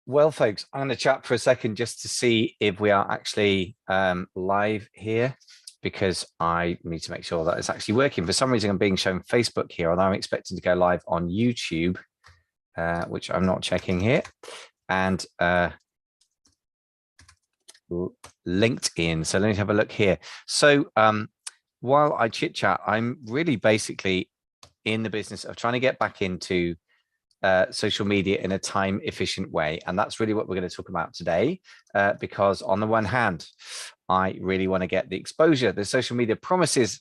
Well, folks, I'm going to chat for a second just to see if we are actually live here, because I need to make sure that it's actually working. For some reason, I'm being shown Facebook here, and I'm expecting to go live on YouTube, which I'm not checking here, and LinkedIn. So let me have a look here. So while I chit chat, I'm really basically in the business of trying to get back into social media in a time efficient way. And that's really what we're going to talk about today, because on the one hand, I really want to get the exposure. The social media promises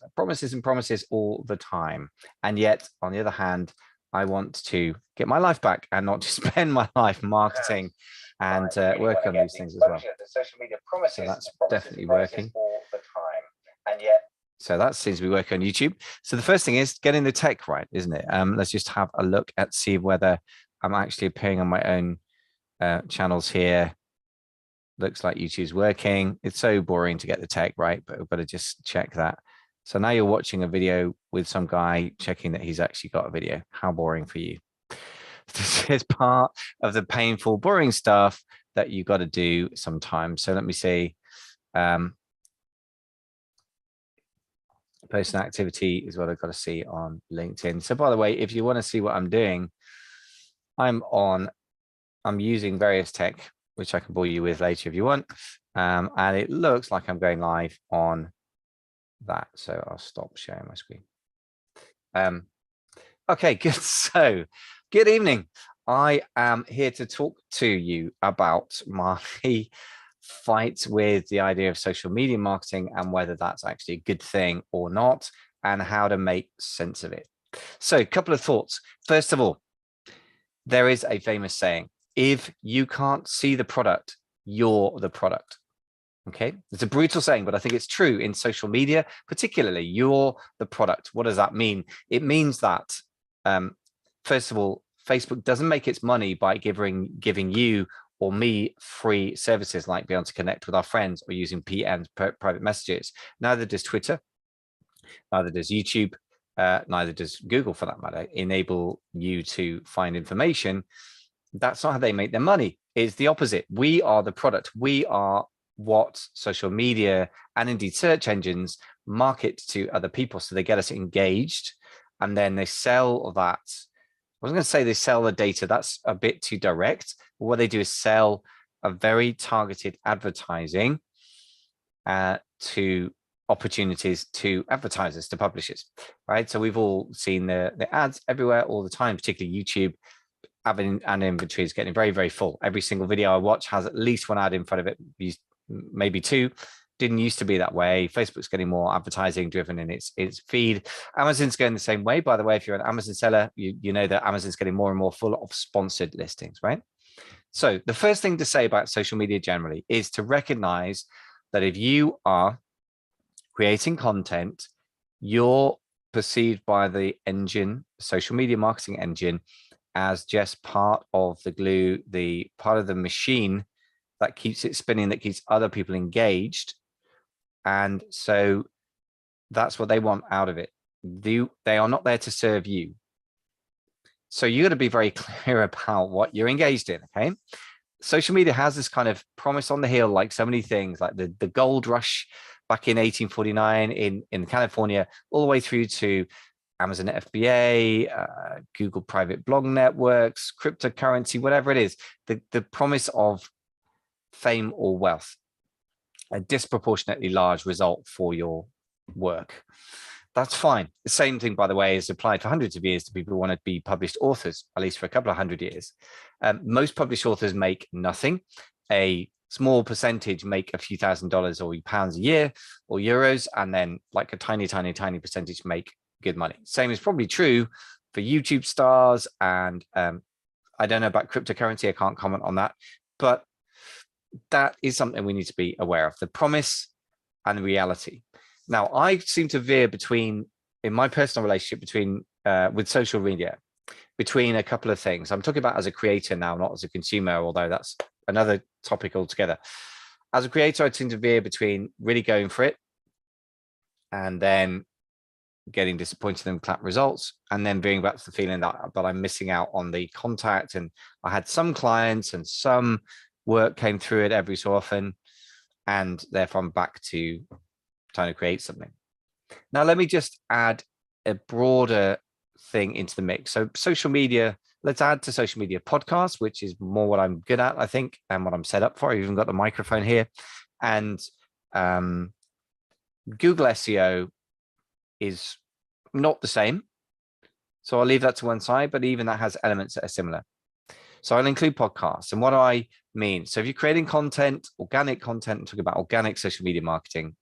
all the time. And yet, on the other hand, I want to get my life back and not just spend my life marketing and work on these things as well. The social media promises, so that's definitely working. All the time. And yet, so that seems to be working on YouTube. So the first thing is getting the tech right, isn't it? Let's just have a look at see whether I'm actually appearing on my own channels here. Looks like YouTube's working. It's so boring to get the tech right, but we've got to just check that. So now you're watching a video with some guy checking that he's actually got a video. How boring for you. This is part of the painful, boring stuff that you got to do sometimes. So let me see. Post an activity is what I've got to see on LinkedIn. So by the way, if you want to see what I'm doing, I'm using various tech, which I can bore you with later if you want. And it looks like I'm going live on that. So I'll stop sharing my screen. Okay, good. So good evening. I am here to talk to you about my fight with the idea of social media marketing and whether that's actually a good thing or not, and how to make sense of it. So a couple of thoughts. First of all, there is a famous saying, if you can't see the product, you're the product. Okay, it's a brutal saying, but I think it's true in social media, particularly. You're the product. What does that mean? It means that, first of all, Facebook doesn't make its money by giving you or me free services like being able to connect with our friends or using PMs, private messages. Neither does Twitter, neither does YouTube, neither does Google, for that matter, enable you to find information. That's not how they make their money. It's the opposite. We are the product. We are what social media and indeed search engines market to other people. So they get us engaged, and then they sell that. I was going to say they sell the data. That's a bit too direct. What they do is sell a very targeted advertising to opportunities to advertisers, to publishers, right? So we've all seen the ads everywhere all the time, particularly YouTube. Ad inventory is getting very, very full. Every single video I watch has at least one ad in front of it, maybe two. Didn't used to be that way. Facebook's getting more advertising driven in its feed. Amazon's going the same way. By the way, if you're an Amazon seller, you know that Amazon's getting more and more full of sponsored listings, right? So the first thing to say about social media generally is to recognize that if you are creating content, you're perceived by the engine, social media marketing engine, as just part of the glue, the part of the machine that keeps it spinning, that keeps other people engaged. And so that's what they want out of it. They are not there to serve you. So you got to be very clear about what you're engaged in, okay? Social media has this kind of promise on the hill, like so many things, like the gold rush back in 1849 in California, all the way through to Amazon FBA, Google private blog networks, cryptocurrency, whatever it is, the promise of fame or wealth, a disproportionately large result for your work. That's fine. The same thing, by the way, is applied for hundreds of years to people who want to be published authors, at least for a couple of hundred years. Most published authors make nothing. A small percentage make a few $1,000s or pounds a year or euros, and then like a tiny percentage make good money. Same is probably true for YouTube stars, and I don't know about cryptocurrency. I can't comment on that, but that is something we need to be aware of, the promise and the reality. Now, I seem to veer between, in my personal relationship with social media, between a couple of things. I'm talking about as a creator now, not as a consumer, although that's another topic altogether. As a creator, I tend to veer between really going for it and then getting disappointed in clap results, and then being back to the feeling that I'm missing out on the contact. And I had some clients and some work came through it every so often, and therefore I'm back to trying to create something. Now, let me just add a broader thing into the mix. So social media, let's add to social media podcasts, which is more what I'm good at, I think, and what I'm set up for. I've even got the microphone here. And Google SEO is not the same. So I'll leave that to one side, but even that has elements that are similar. So I'll include podcasts. And what do I mean? So if you're creating content, organic content, I'm talking about organic social media marketing,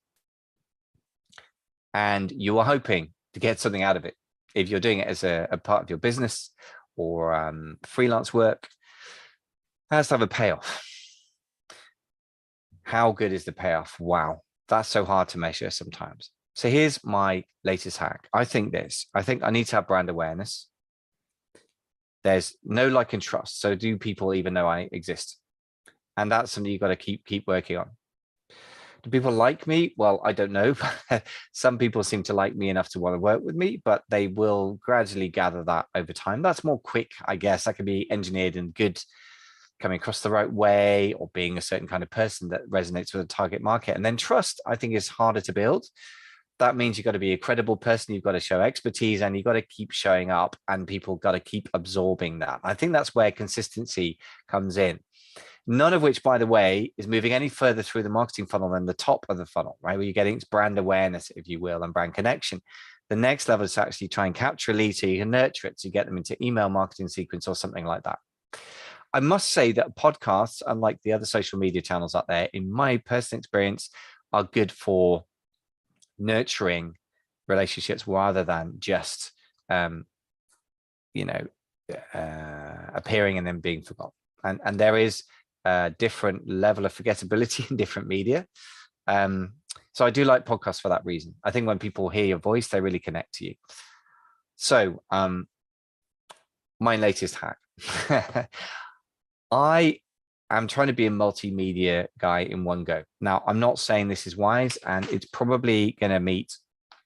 and you are hoping to get something out of it, if you're doing it as a part of your business or freelance work, it has to have a payoff. How good is the payoff? Wow, that's so hard to measure sometimes. So here's my latest hack. I think I need to have brand awareness. There's no like and trust. So do people even know I exist? And that's something you've got to keep working on. Do people like me? Well, I don't know. Some people seem to like me enough to want to work with me, but they will gradually gather that over time. That's more quick, I guess. That can be engineered and good, coming across the right way, or being a certain kind of person that resonates with a target market. And then trust, I think, is harder to build. That means you've got to be a credible person. You've got to show expertise, and you've got to keep showing up, and people got to keep absorbing that. I think that's where consistency comes in. None of which, by the way, is moving any further through the marketing funnel than the top of the funnel, right? Where you're getting brand awareness, if you will, and brand connection. The next level is to actually try and capture a lead so you can nurture it, to get them into email marketing sequence or something like that. I must say that podcasts, unlike the other social media channels out there, in my personal experience, are good for nurturing relationships rather than just, appearing and then being forgotten. And there is a different level of forgettability in different media. So I do like podcasts for that reason. I think when people hear your voice, they really connect to you. So my latest hack. I am trying to be a multimedia guy in one go. Now, I'm not saying this is wise, and it's probably going to meet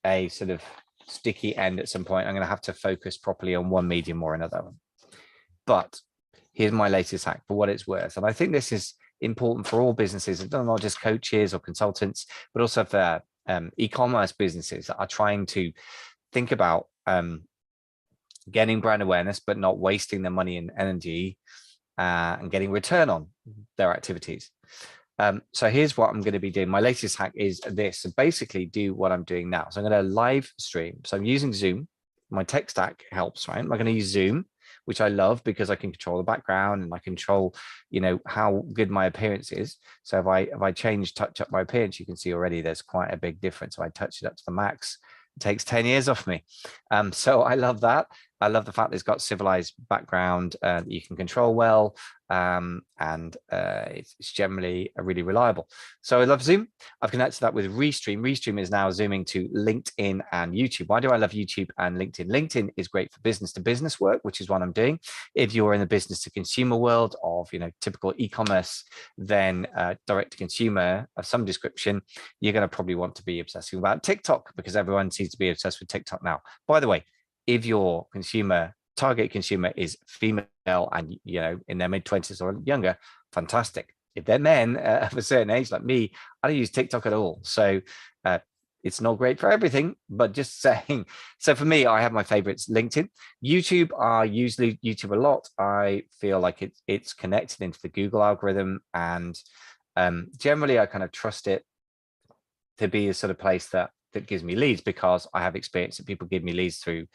a sort of sticky end at some point. I'm going to have to focus properly on one medium or another. But here's my latest hack for what it's worth. And I think this is important for all businesses, not just coaches or consultants, but also for e-commerce businesses that are trying to think about getting brand awareness, but not wasting their money and energy and getting return on their activities. So here's what I'm going to be doing. My latest hack is this. So basically do what I'm doing now. So I'm going to live stream. So I'm using Zoom. My tech stack helps, right? I'm going to use Zoom, which I love because I can control the background and I control, how good my appearance is. So if I touch up my appearance, you can see already there's quite a big difference. If I touch it up to the max, it takes 10 years off me. So I love that. I love the fact that it's got civilized background that you can control well, and it's generally really reliable. So I love Zoom. I've connected that with Restream. Restream is now zooming to LinkedIn and YouTube. Why do I love YouTube and LinkedIn? LinkedIn is great for business to business work, which is what I'm doing. If you're in the business to consumer world of typical e-commerce, then direct to consumer of some description, you're going to probably want to be obsessing about TikTok, because everyone seems to be obsessed with TikTok now. By the way, if your target consumer is female and in their mid-20s or younger, fantastic. If they're men of a certain age like me, I don't use TikTok at all. So it's not great for everything, but just saying. So for me, I have my favorites. LinkedIn, YouTube. I use YouTube a lot. I feel like it's connected into the Google algorithm, and generally I kind of trust it to be a sort of place that gives me leads, because I have experience that people give me leads through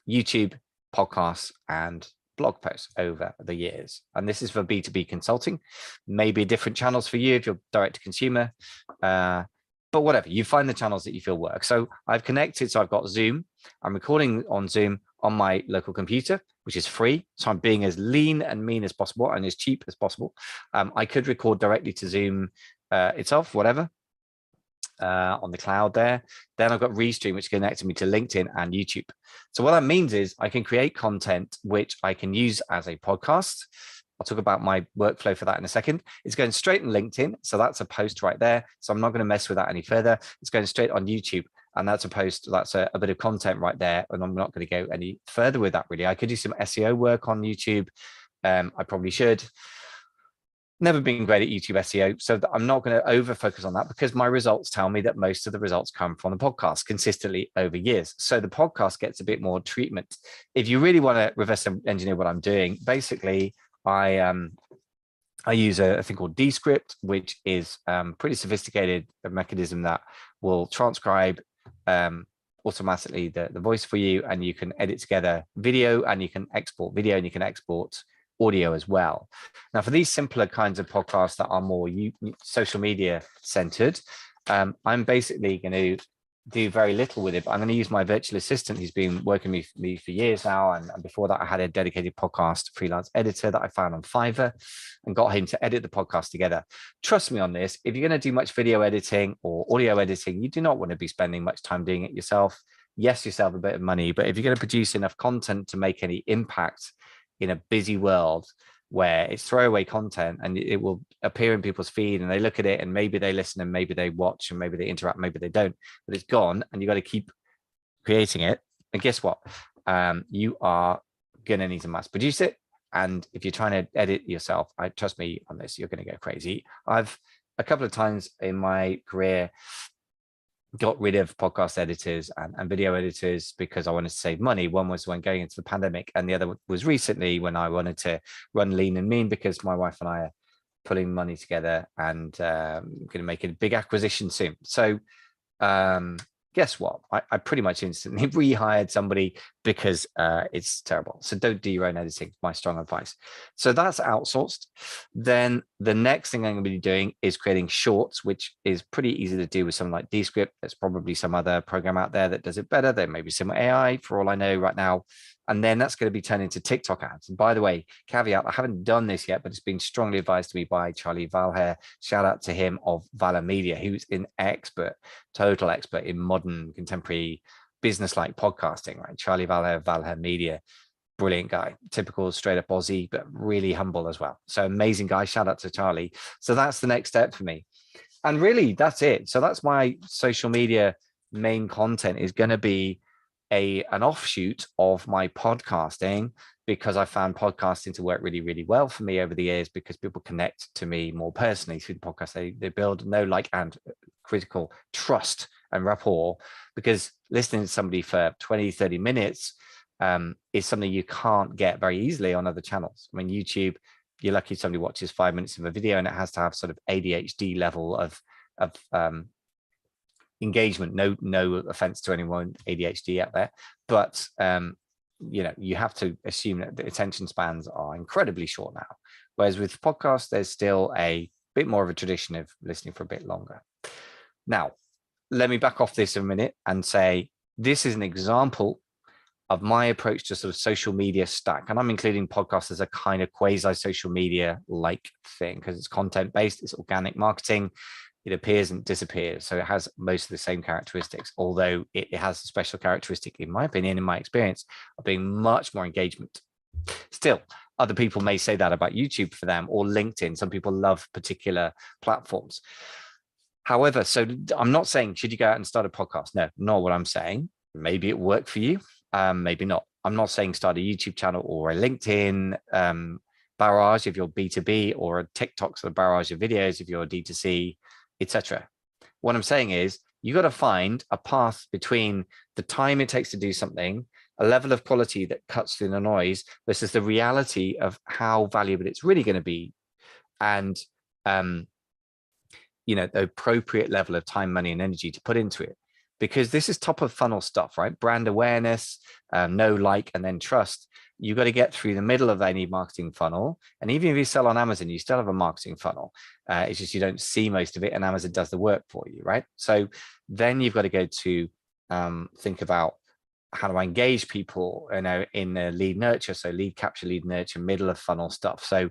YouTube, podcasts, and blog posts over the years. And this is for B2B consulting, maybe different channels for you if you're direct to consumer, but whatever, you find the channels that you feel work. So I've connected. So I've got Zoom. I'm recording on Zoom on my local computer, which is free. So I'm being as lean and mean as possible and as cheap as possible. I could record directly to Zoom itself, whatever. On the cloud there. Then I've got Restream, which connected me to LinkedIn and YouTube. So what that means is I can create content which I can use as a podcast. I'll talk about my workflow for that in a second. It's going straight on LinkedIn. So that's a post right there. So I'm not going to mess with that any further. It's going straight on YouTube. And that's that's a bit of content right there. And I'm not going to go any further with that really. I could do some SEO work on YouTube. I probably should. Never been great at YouTube SEO, so I'm not going to over focus on that because my results tell me that most of the results come from the podcast consistently over years. So the podcast gets a bit more treatment. If you really want to reverse engineer what I'm doing, basically I use a thing called Descript, which is pretty sophisticated mechanism that will transcribe automatically the voice for you, and you can edit together video, and you can export video, and you can export audio as well. Now, for these simpler kinds of podcasts that are more social media centered, I'm basically going to do very little with it, but I'm going to use my virtual assistant. He's been working with me for years now. And before that, I had a dedicated podcast freelance editor that I found on Fiverr and got him to edit the podcast together. Trust me on this. If you're going to do much video editing or audio editing, you do not want to be spending much time doing it yourself. Yes, yourself a bit of money, but if you're going to produce enough content to make any impact in a busy world where it's throwaway content and it will appear in people's feed and they look at it and maybe they listen and maybe they watch and maybe they interact, maybe they don't, but it's gone and you got to keep creating it. And guess what? You are going to need to mass produce it. And if you're trying to edit yourself, trust me on this, you're going to go crazy. I've a couple of times in my career got rid of podcast editors and video editors because I wanted to save money. One was when going into the pandemic, and the other was recently when I wanted to run lean and mean because my wife and I are pulling money together and going to make a big acquisition soon. So guess what? I pretty much instantly rehired somebody because it's terrible. So don't do your own editing, my strong advice. So that's outsourced. Then the next thing I'm going to be doing is creating shorts, which is pretty easy to do with something like Descript. There's probably some other program out there that does it better. There may be some AI for all I know right now. And then that's going to be turned into TikTok ads. And by the way, caveat, I haven't done this yet, but it's been strongly advised to me by Charlie Valher. Shout out to him of Valor Media, who's an expert, total expert in modern contemporary business-like podcasting, right? Charlie Valher Media, brilliant guy, typical straight up Aussie, but really humble as well. So amazing guy. Shout out to Charlie. So that's the next step for me. And really that's it. So that's my social media main content is going to be an offshoot of my podcasting, because I found podcasting to work really, really well for me over the years because people connect to me more personally through the podcast. They build know, like, and critical trust and rapport, because listening to somebody for 20, 30 minutes is something you can't get very easily on other channels. I mean, YouTube, you're lucky somebody watches 5 minutes of a video and it has to have sort of ADHD level of engagement. No offense to anyone ADHD out there, but you have to assume that the attention spans are incredibly short now. Whereas with podcasts, there's still a bit more of a tradition of listening for a bit longer. Now, let me back off this a minute and say this is an example of my approach to sort of social media stack. And I'm including podcasts as a kind of quasi social media like thing because it's content based, it's organic marketing. It appears and disappears. So it has most of the same characteristics, although it has a special characteristic, in my opinion, in my experience, of being much more engagement. Still, other people may say that about YouTube for them or LinkedIn. Some people love particular platforms. However, so I'm not saying, should you go out and start a podcast? No, not what I'm saying. Maybe it worked for you, maybe not. I'm not saying start a YouTube channel or a LinkedIn barrage if you're B2B, or a TikTok sort of barrage of videos if you're D2C, etc. What I'm saying is you got to find a path between the time it takes to do something, a level of quality that cuts through the noise versus the reality of how valuable it's really going to be, and the appropriate level of time, money, and energy to put into it. Because this is top of funnel stuff, right? Brand awareness, know, like, and then trust. You got to get through the middle of any marketing funnel. And even if you sell on Amazon, you still have a marketing funnel. It's just you don't see most of it, and Amazon does the work for you, right? So then you've got to go to think about how do I engage people, in the lead nurture. So lead capture, lead nurture, middle of funnel stuff. So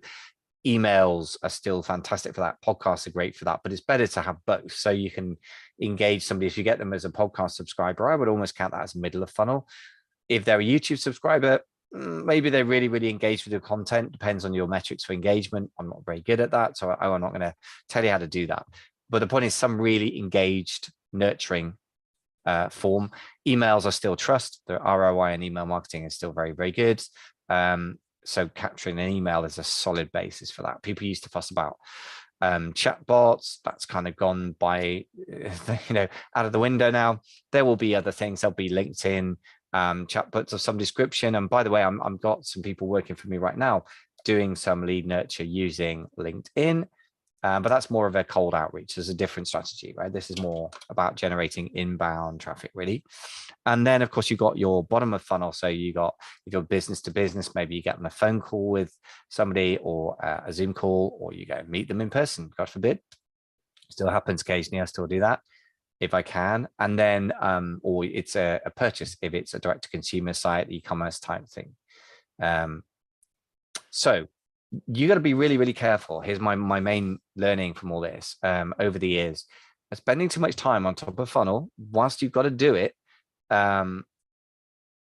emails are still fantastic for that. Podcasts are great for that, but it's better to have both. So you can engage somebody. If you get them as a podcast subscriber, I would almost count that as middle of funnel. If they're a YouTube subscriber, maybe they're really, really engaged with your content. Depends on your metrics for engagement. I'm not very good at that, so I'm not going to tell you how to do that. But the point is, some really engaged, nurturing form. Emails are still trust. The ROI in email marketing is still very, very good. So capturing an email is a solid basis for that. People used to fuss about chat bots. That's kind of gone by, out of the window now. There will be other things. There'll be LinkedIn chatbots of some description. And by the way, I've got some people working for me right now doing some lead nurture using LinkedIn. But that's more of a cold outreach. There's a different strategy, right? This is more about generating inbound traffic, really. And then, of course, you've got your bottom of funnel. So you got if you're business to business, maybe you get on a phone call with somebody or a Zoom call, or you go meet them in person, God forbid. Still happens occasionally. I still do that if I can. And then, or it's a purchase if it's a direct to consumer site, e-commerce type thing. So you got to be really, really careful. Here's my main learning from all this over the years. Spending too much time on top of funnel whilst you've got to do it,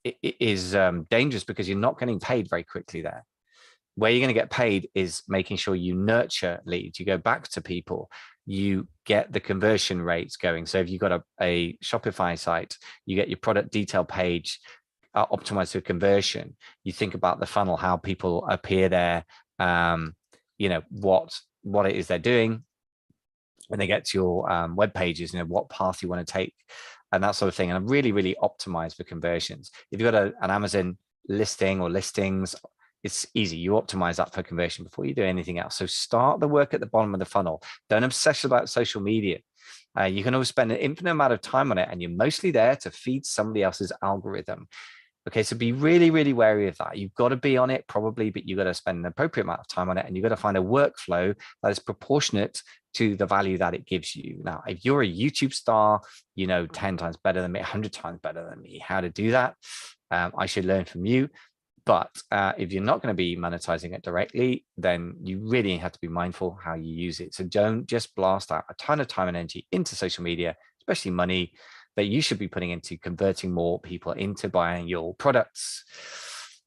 it is dangerous because you're not getting paid very quickly there. Where you're going to get paid is making sure you nurture leads. You go back to people, you get the conversion rates going. So if you've got a Shopify site, you get your product detail page optimized for conversion. You think about the funnel, how people appear there, what it is they're doing when they get to your web pages, what path you want to take and that sort of thing. And really, really optimize for conversions. If you've got an Amazon listing or listings, it's easy. You optimize that for conversion before you do anything else. So start the work at the bottom of the funnel. Don't obsess about social media. You can always spend an infinite amount of time on it, and you're mostly there to feed somebody else's algorithm. Okay, so be really, really wary of that. You've got to be on it probably, but you've got to spend an appropriate amount of time on it, and you've got to find a workflow that is proportionate to the value that it gives you. Now, if you're a YouTube star, 10 times better than me, 100 times better than me, how to do that. I should learn from you. But if you're not going to be monetizing it directly, then you really have to be mindful how you use it. So don't just blast out a ton of time and energy into social media, especially money that you should be putting into converting more people into buying your products.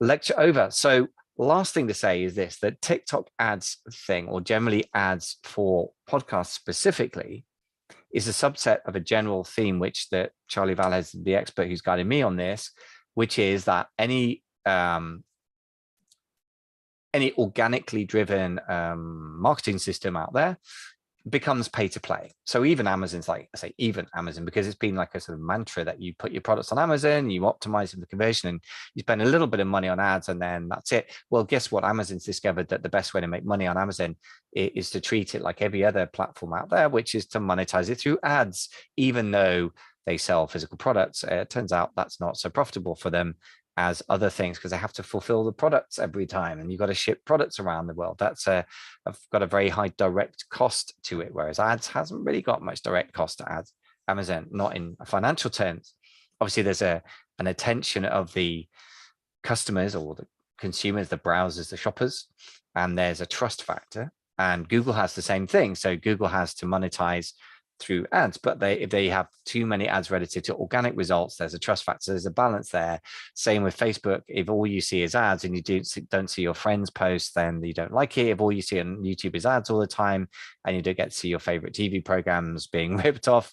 Lecture over. So last thing to say is this, that TikTok ads thing, or generally ads for podcasts specifically, is a subset of a general theme, which that Charlie Valles, the expert who's guiding me on this, which is that any organically driven marketing system out there becomes pay to play. So even Amazon's even Amazon, because it's been like a sort of mantra that you put your products on Amazon, you optimize them for conversion, and you spend a little bit of money on ads, and then that's it. Well, guess what? Amazon's discovered that the best way to make money on Amazon is to treat it like every other platform out there, which is to monetize it through ads, even though they sell physical products. It turns out that's not so profitable for them as other things, because they have to fulfill the products every time, and you've got to ship products around the world. That's I've got a very high direct cost to it, whereas ads hasn't really got much direct cost to ads. Amazon, not in financial terms. Obviously, there's an attention of the customers or the consumers, the browsers, the shoppers, and there's a trust factor. And Google has the same thing. So Google has to monetize through ads, but if they have too many ads relative to organic results, there's a trust factor, there's a balance there. Same with Facebook. If all you see is ads and you don't see your friends post, then you don't like it. If all you see on YouTube is ads all the time and you don't get to see your favorite TV programs being ripped off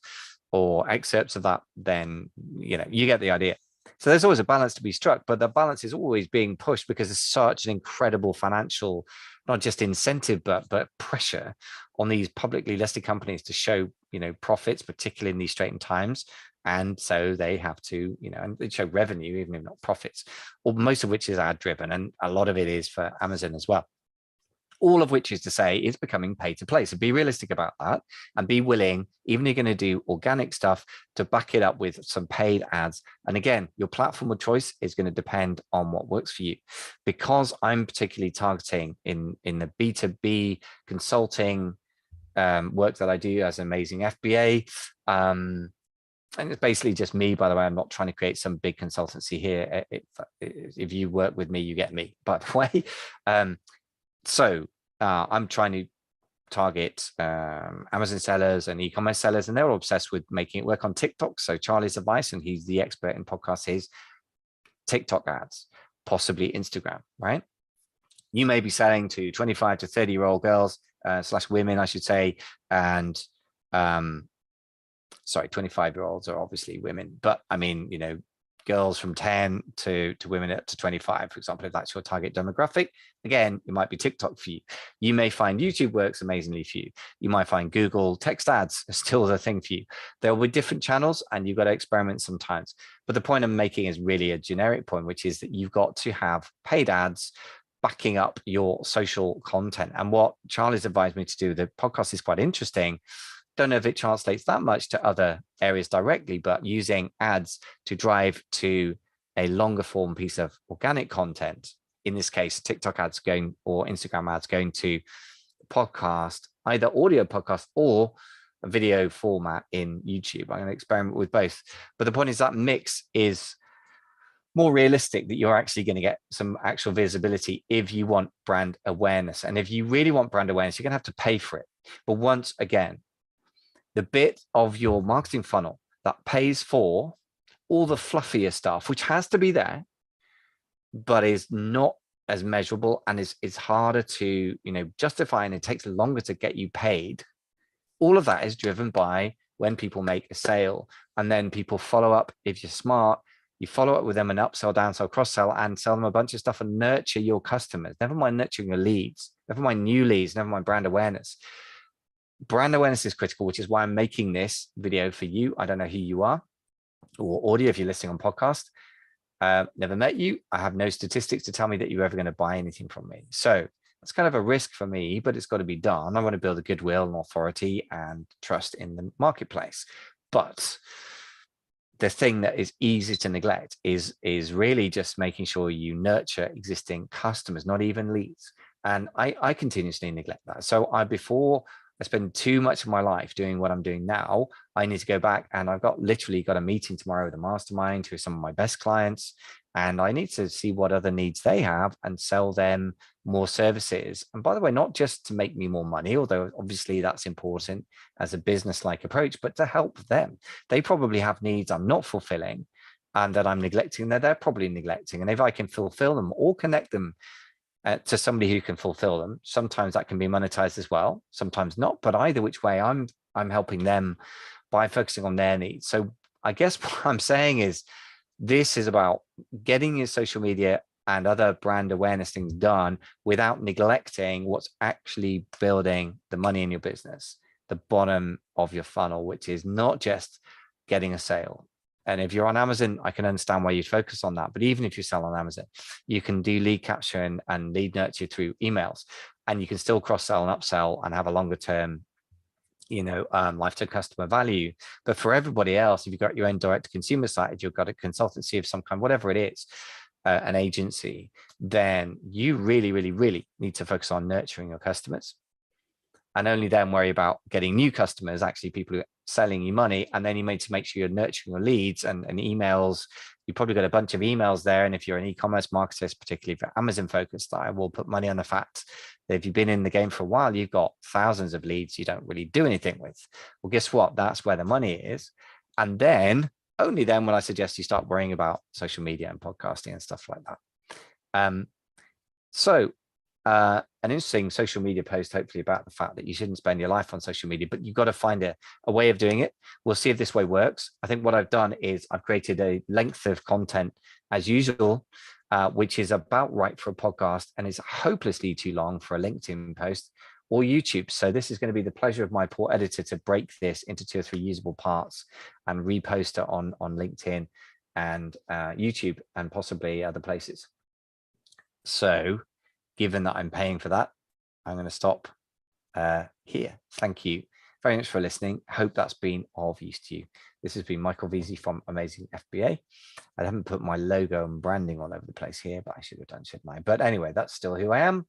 or excerpts of that, then you get the idea. So there's always a balance to be struck, but the balance is always being pushed because there's such an incredible financial, not just incentive, but pressure on these publicly listed companies to show, profits, particularly in these straitened times. And so they have to, and they show revenue, even if not profits, or most of which is ad driven. And a lot of it is for Amazon as well. All of which is to say it's becoming pay to play. So be realistic about that and be willing, even if you're going to do organic stuff, to back it up with some paid ads. And again, your platform of choice is going to depend on what works for you. Because I'm particularly targeting in the B2B consulting work that I do as an amazing FBA. And it's basically just me, by the way. I'm not trying to create some big consultancy here. If you work with me, you get me, by the way. So I'm trying to target Amazon sellers and e-commerce sellers, and they're all obsessed with making it work on TikTok. So Charlie's advice, and he's the expert in podcasts, is TikTok ads, possibly Instagram, right? You may be selling to 25 to 30-year-old girls / women, I should say, and sorry, 25-year-olds are obviously women, but I mean, you know, girls from 10 to women up to 25, for example, if that's your target demographic. Again, it might be TikTok for you. You may find YouTube works amazingly for you. You might find Google text ads are still the thing for you. There will be different channels and you've got to experiment sometimes. But the point I'm making is really a generic point, which is that you've got to have paid ads backing up your social content. And what Charlie's advised me to do, the podcast is quite interesting. Don't know if it translates that much to other areas directly, but using ads to drive to a longer form piece of organic content, in this case, TikTok ads going or Instagram ads going to podcast, either audio podcast or a video format in YouTube. I'm going to experiment with both. But the point is that mix is more realistic, that you're actually going to get some actual visibility if you want brand awareness. And if you really want brand awareness, you're going to have to pay for it. But once again, the bit of your marketing funnel that pays for all the fluffier stuff, which has to be there, but is not as measurable and is harder to, you know, justify, and it takes longer to get you paid. All of that is driven by when people make a sale, and then people follow up. If you're smart, you follow up with them and upsell, downsell, cross-sell, and sell them a bunch of stuff and nurture your customers. Never mind nurturing your leads, never mind new leads, never mind brand awareness. Brand awareness is critical, which is why I'm making this video for you. I don't know who you are, or audio if you're listening on podcast. Never met you. I have no statistics to tell me that you're ever going to buy anything from me. So that's kind of a risk for me, but it's got to be done. I want to build a goodwill and authority and trust in the marketplace. But the thing that is easy to neglect is really just making sure you nurture existing customers, not even leads. And I continuously neglect that. So before I spend too much of my life doing what I'm doing now, I need to go back, and I've literally got a meeting tomorrow with a mastermind who are some of my best clients. And I need to see what other needs they have and sell them more services. And by the way, not just to make me more money, although obviously that's important as a business-like approach, but to help them. They probably have needs I'm not fulfilling and that I'm neglecting, that they're probably neglecting. And if I can fulfill them or connect them to somebody who can fulfill them, sometimes that can be monetized as well, sometimes not. But either which way, I'm helping them by focusing on their needs. So I guess what I'm saying is, this is about getting your social media and other brand awareness things done without neglecting what's actually building the money in your business, the bottom of your funnel, which is not just getting a sale. And if you're on Amazon, I can understand why you'd focus on that. But even if you sell on Amazon, you can do lead capture and lead nurture through emails, and you can still cross-sell and upsell and have a longer term, you know, lifetime customer value. But for everybody else, if you've got your own direct to consumer site, if you've got a consultancy of some kind, whatever it is, an agency, then you really, really, really need to focus on nurturing your customers, and only then worry about getting new customers, actually people who are selling you money. And then you need to make sure you're nurturing your leads and emails. You probably got a bunch of emails there. And if you're an e-commerce marketer, particularly for Amazon focused, I will put money on the fact that if you've been in the game for a while, you've got thousands of leads you don't really do anything with. Well, guess what? That's where the money is. And then only then will I suggest you start worrying about social media and podcasting and stuff like that. An interesting social media post, hopefully, about the fact that you shouldn't spend your life on social media, but you've got to find a way of doing it. We'll see if this way works. I think what I've done is I've created a length of content as usual, which is about right for a podcast and is hopelessly too long for a LinkedIn post or YouTube. So this is going to be the pleasure of my poor editor to break this into 2 or 3 usable parts and repost it on LinkedIn and YouTube and possibly other places. So given that I'm paying for that, I'm going to stop here. Thank you very much for listening. Hope that's been of use to you. This has been Michael Veazey from Amazing FBA. I haven't put my logo and branding all over the place here, but I should have done, shouldn't I? But anyway, that's still who I am.